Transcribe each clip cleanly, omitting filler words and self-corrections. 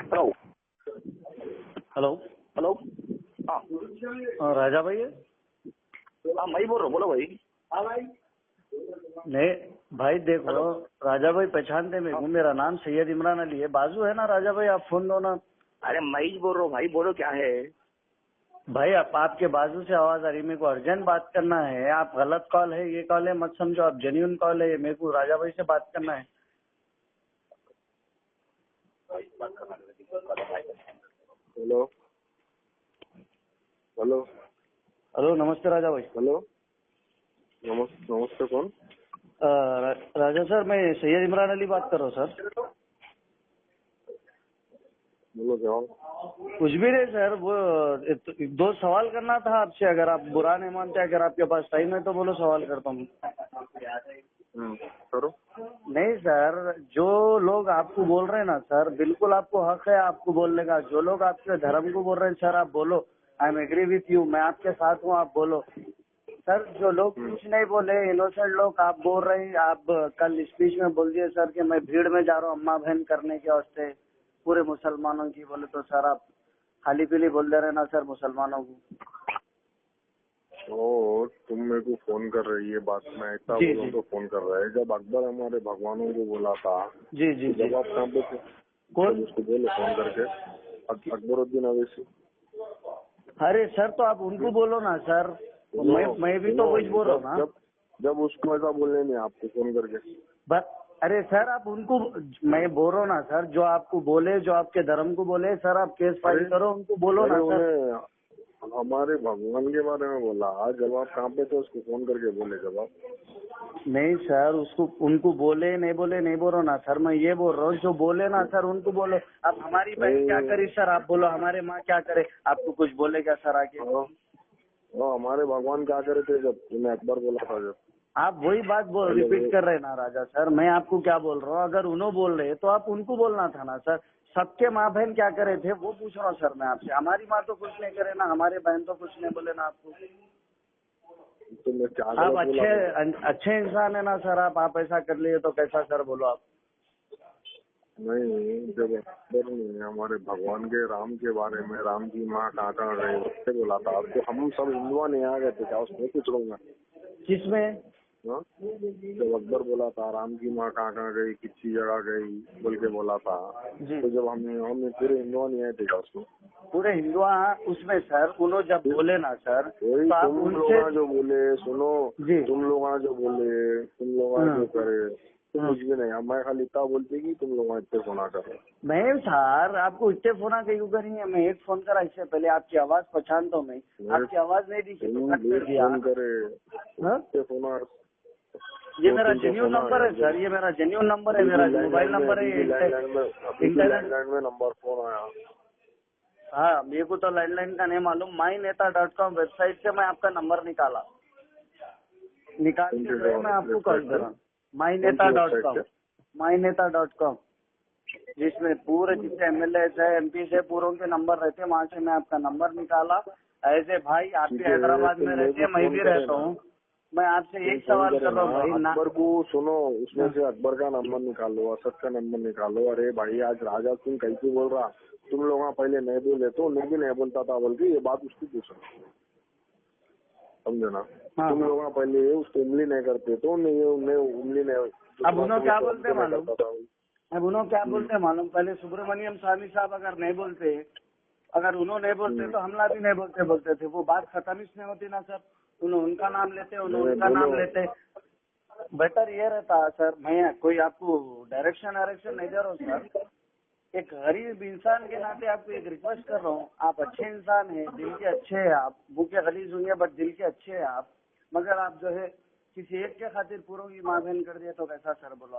Hello hello. Hello. हाँ राजा भाई है? हाँ, मैं ही बोल रहा हूँ, बोलो भाई। हाँ भाई। नहीं भाई, देखो हेलो। राजा भाई पहचानते मेरे को, मेरा नाम सैयद इमरान अली है। बाजू है ना राजा भाई, आप फोन दो ना। अरे मैं ही बोल रहा हूँ भाई, बोलो क्या है। भाई आपके बाजू से आवाज आ रही, मेरे को अर्जेंट बात करना है। आप गलत कॉल है, ये कॉल है मत समझो, आप जेन्युइन कॉल है, मेरे को राजा भाई से बात करना है। हेलो हेलो हेलो, नमस्ते राजा भाई। हेलो। नमस्ते कौन? राजा सर, मैं सैयद इमरान अली बात कर रहा हूँ सर। बोलो क्या? कुछ भी नहीं सर, वो दो सवाल करना था आपसे, अगर आप बुरा नहीं मानते, अगर आपके पास टाइम है तो बोलो, सवाल करता हूँ। करो। नहीं सर, जो लोग आपको बोल रहे हैं ना सर, बिल्कुल आपको हक है आपको बोलने का। जो लोग आपके धर्म को बोल रहे हैं सर, आप बोलो, I am agree with you, मैं आपके साथ हूँ, आप बोलो। सर जो लोग कुछ नहीं बोले, इनोसेंट लोग, आप बोल रहे हैं, आप कल स्पीच में बोल दिए सर कि मैं भीड़ में जा रहा हूँ अम्मा बहन करने के वास्ते पूरे मुसलमानों की, बोले तो सर आप खाली पीली बोल दे रहे ना सर मुसलमानों को। और तुम मेरे को फोन कर रही है, बात में ऐसा जी, बोलूं जी। तो फोन कर रहा है। जब अकबर हमारे भगवानों को बोला था, जी जी जी। जब आप कहाँ पे थे? कौन? जब उसको बोले फोन करके अकबरुद्दीन अवैसी। अरे सर, तो आप उनको बोलो ना सर, मैं भी तो कुछ बोल रहा हूँ ना। जब उसको ऐसा बोलने नहीं आपको फोन करके। अरे सर, आप उनको, मैं बोल रहा हूँ ना सर, जो आपको बोले, जो आपके धर्म को बोले सर, आप केस फाइल करो, उनको बोलो ना सर। हमारे भगवान के बारे में बोला, जब आप कहाँ पे थे उसको फोन करके बोले जब आप। नहीं सर, उसको उनको बोले नहीं बोले नहीं बोल रहा ना सर, मैं ये बोल रहा हूँ जो बोले ना सर उनको बोलो। अब हमारी बहन क्या करे सर, आप बोलो, हमारे माँ क्या करे, आपको कुछ बोले क्या सर आके? हमारे भगवान क्या करे थे जब तुमने अकबर बोला था? जब आप वही बात रिपीट कर रहे हैं ना राजा सर, मैं आपको क्या बोल रहा हूँ, अगर उन्होंने बोल रहे तो आप उनको बोलना था ना सर। सबके माँ बहन क्या करे थे वो पूछ रहा हूँ सर मैं आपसे। हमारी माँ तो कुछ नहीं करे ना, हमारे बहन तो कुछ नहीं बोले ना आपको। आप अच्छे इंसान है ना सर, आप ऐसा कर लिए तो कैसा सर, बोलो आप। नहीं, जब अकबर ने हमारे भगवान के राम के बारे में, राम की माँ कहाँ कहाँ गए उससे बोला था, तो हम सब हिंदुआ नहीं आ गए थे क्या? उसमें कुछ रहूंगा किसमें? जब अकबर बोला था राम की माँ कहाँ कहाँ गई, किसी जगह गई बोल के बोला था, तो जब हम पूरे हिंदुआ नहीं आए थे क्या उसमें? पूरे हिंदुआ उसमें सर, उन्होंने जब बोले ना सर, वही तो तुम लोग जो बोले, सुनो जी, तुम लोग जो बोले, तुम लोग जो करे, कुछ भी नहीं। मैं खाली इतना बोलती कि तुम लोग इतने फोन कर। नहीं सर, आपको इतने फोन क्यों करेंगे? मैं एक फोन करा इससे पहले, आपकी आवाज पहचानता हूँ मैं, आपकी आवाज नहीं दिखी तो कट कर दिया। फोन करे फोन। ये मेरा जेन्युइन नंबर है सर, ये मेरा जेन्युइन नंबर है, मेरा मोबाइल नंबर है। लैंडलाइन में नंबर फोन आया। हाँ, मेरे को तो लैंडलाइन का नहीं मालूम। myNeta.com वेबसाइट से मैं आपका नंबर निकाल के मैं आपको कॉल कर रहा हूँ। myNeta.com जिसमें पूरे जितने एमएलए है, एमपी से, पूरों के नंबर रहते हैं, वहाँ से मैं आपका नंबर निकाला। ऐसे भाई आप भी हैदराबाद में रहते हैं, मैं भी रहता हूँ, मैं आपसे एक सवाल कर रहा हूँ भाई। अकबर को सुनो, उसमें से अकबर का नंबर निकालो, असद का नंबर निकालो। अरे भाई आज राजा सिंह कैसे बोल रहा, तुम लोग पहले नहीं बोले तो मैं भी नहीं बोलता था बोल के, ये बात उसको पूछो, समझे ना? तुम लोग पहले उसको उंगली नहीं करते तो उंगली नहीं। अब उन्होंने क्या बोलते मालूम? अब उन्होंने क्या बोलते मालूम? पहले सुब्रमण्यम स्वामी साहब अगर नहीं बोलते, अगर उन्होंने नहीं बोलते तो हमला भी नहीं बोलते थे, वो बात खत्म ही नहीं होती ना सर। उन्होंने उनका नाम लेते, उन्होंने उनका नाम लेते। बेटर ये रहता सर, मैं कोई आपको डायरेक्शन नहीं दे रहा हूँ सर, एक गरीब इंसान के नाते आपको एक रिक्वेस्ट कर रहा हूँ। आप अच्छे इंसान हैं, दिल के अच्छे हैं आप, मुँह के गलीज होंगे बट दिल के अच्छे हैं आप, मगर आप जो है किसी एक के खातिर पूरों की माँ बहन कर दिया तो कैसा सर, बोलो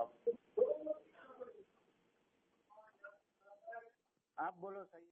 आप बोलो सही।